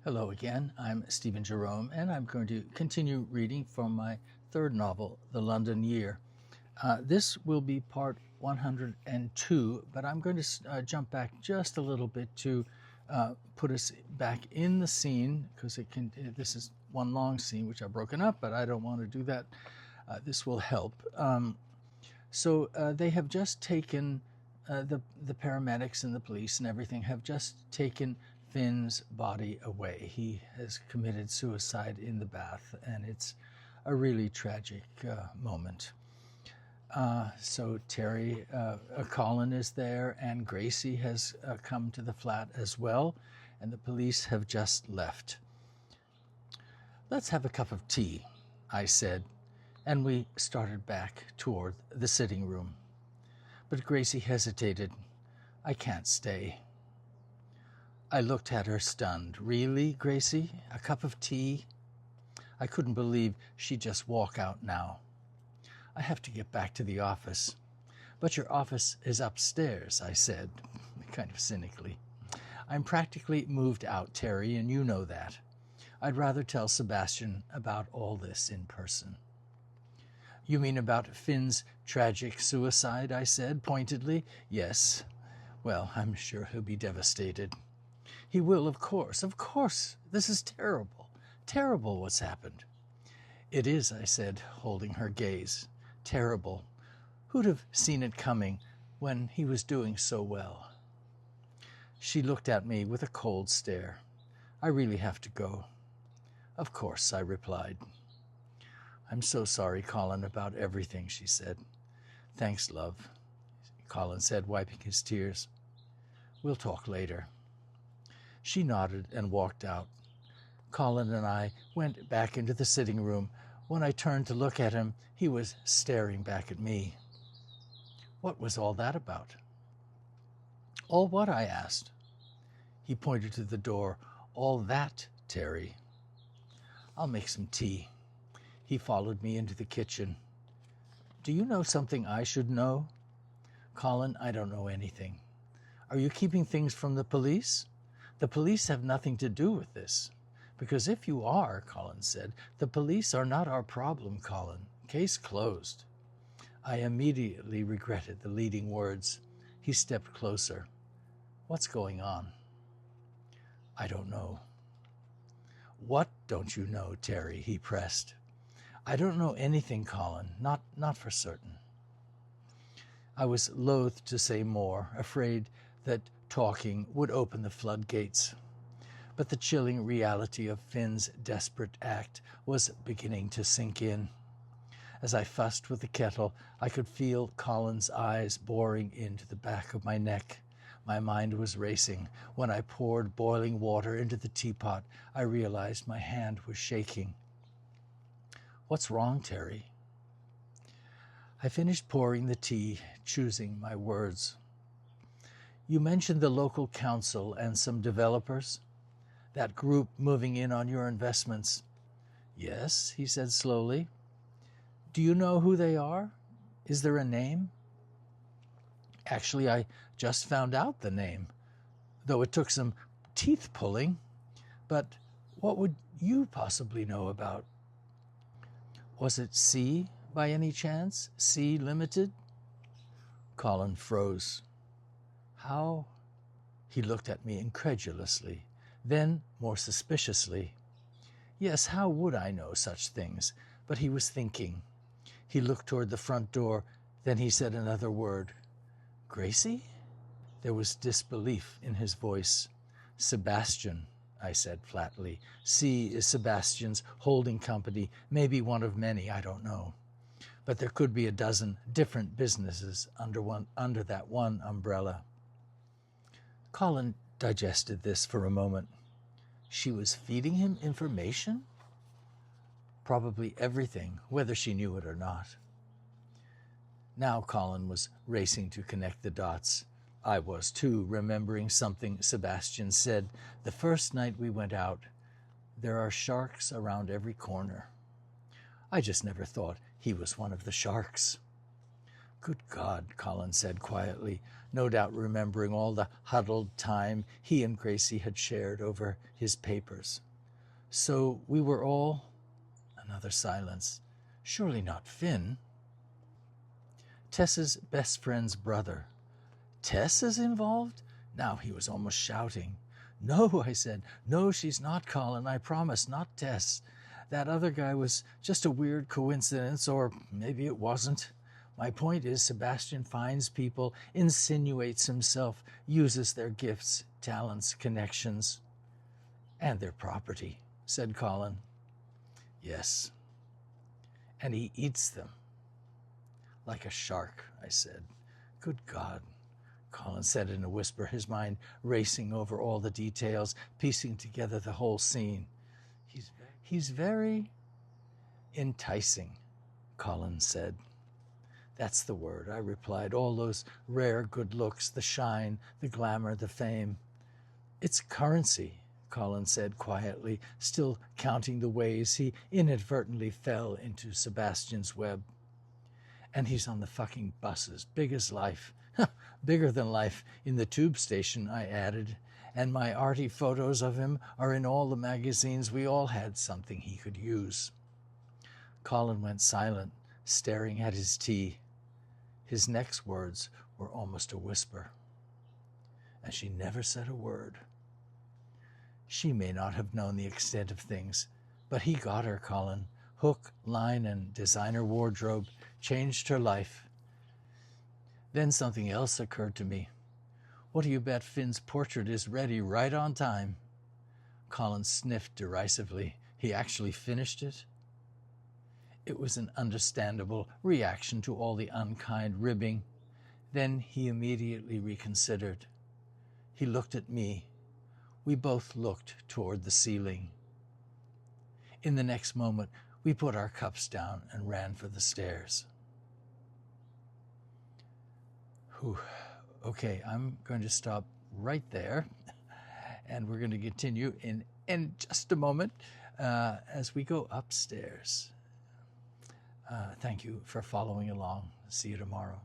Hello again, I'm Stephen Jerome, and I'm going to continue reading from my third novel, The London Year. This will be part 102, but I'm going to jump back just a little bit to put us back in the scene, because this is one long scene which I've broken up, but I don't want to do that. This will help. So they have just taken, the paramedics and the police and everything have just taken Finn's body away. He has committed suicide in the bath, and it's a really tragic moment. So Terry, Colin is there, and Gracie has come to the flat as well, and the police have just left. "Let's have a cup of tea," I said, and we started back toward the sitting room. But Gracie hesitated. "I can't stay." I looked at her stunned. "Really, Gracie? A cup of tea?" I couldn't believe she'd just walk out now. "I have to get back to the office." "But your office is upstairs," I said, kind of cynically. "I'm practically moved out, Terry, and you know that. I'd rather tell Sebastian about all this in person." "You mean about Finn's tragic suicide?" I said pointedly. "Yes. Well, I'm sure he'll be devastated." "He will, of course. Of course. This is terrible. Terrible what's happened." "It is," I said, holding her gaze. "Terrible. Who'd have seen it coming when he was doing so well?" She looked at me with a cold stare. "I really have to go." "Of course," I replied. "I'm so sorry, Colin, about everything," she said. "Thanks, love," Colin said, wiping his tears. "We'll talk later." She nodded and walked out. Colin and I went back into the sitting room. When I turned to look at him, he was staring back at me. What was all that about? "All what?" I asked. He pointed to the door. "All that, Terry." "I'll make some tea." He followed me into the kitchen. "Do you know something I should know?" "Colin, I don't know anything." "Are you keeping things from the police?" "The police have nothing to do with this." "Because if you are," Colin said, "the police are not our problem, Colin. Case closed." I immediately regretted the leading words. He stepped closer. "What's going on?" "I don't know." "What don't you know, Terry?" he pressed. "I don't know anything, Colin. Not for certain." I was loath to say more, afraid that talking would open the floodgates. But the chilling reality of Finn's desperate act was beginning to sink in. As I fussed with the kettle, I could feel Colin's eyes boring into the back of my neck. My mind was racing. When I poured boiling water into the teapot, I realized my hand was shaking. "What's wrong, Terry?" I finished pouring the tea, choosing my words. "You mentioned the local council and some developers? That group moving in on your investments." "Yes," he said slowly. "Do you know who they are? Is there a name?" "Actually, I just found out the name, though it took some teeth pulling. But what would you possibly know about?" "Was it C by any chance? C Limited?" Colin froze. "How?" He looked at me incredulously, then more suspiciously. Yes, how would I know such things? But he was thinking. He looked toward the front door, then he said another word. "Gracie?" There was disbelief in his voice. "Sebastian," I said flatly. "C is Sebastian's holding company, maybe one of many, I don't know. But there could be a dozen different businesses under that one umbrella." Colin digested this for a moment. She was feeding him information? Probably everything, whether she knew it or not. Now Colin was racing to connect the dots. I was too, remembering something Sebastian said the first night we went out. "There are sharks around every corner." I just never thought he was one of the sharks. "Good God," Colin said quietly. no doubt remembering all the huddled time he and Gracie had shared over his papers. So we were all... Another silence. Surely not Finn. Tess's best friend's brother. Tess is involved? Now he was almost shouting. No, I said. No, she's not, Colin. I promise, not Tess. That other guy was just a weird coincidence, or maybe it wasn't. My point is, Sebastian finds people, insinuates himself, uses their gifts, talents, connections, and their property, said Colin. Yes. And he eats them. Like a shark, I said. Good God, Colin said in a whisper, his mind racing over all the details, piecing together the whole scene. He's very enticing, Colin said. That's the word, I replied. All those rare good looks, the shine, the glamour, the fame. It's currency, Colin said quietly, still counting the ways he inadvertently fell into Sebastian's web. And he's on the fucking buses, big as life. Bigger than life in the tube station, I added. And my arty photos of him are in all the magazines. We all had something he could use. Colin went silent, staring at his tea. His next words were almost a whisper. And she never said a word. She may not have known the extent of things, but he got her, Colin. Hook, line, and designer wardrobe changed her life. Then something else occurred to me. What do you bet Finn's portrait is ready right on time? Colin sniffed derisively. He actually finished it? It was an understandable reaction to all the unkind ribbing. Then he immediately reconsidered. He looked at me. We both looked toward the ceiling. In the next moment, we put our cups down and ran for the stairs. Whew. Okay, I'm going to stop right there, and we're going to continue in just a moment as we go upstairs. Thank you for following along. See you tomorrow.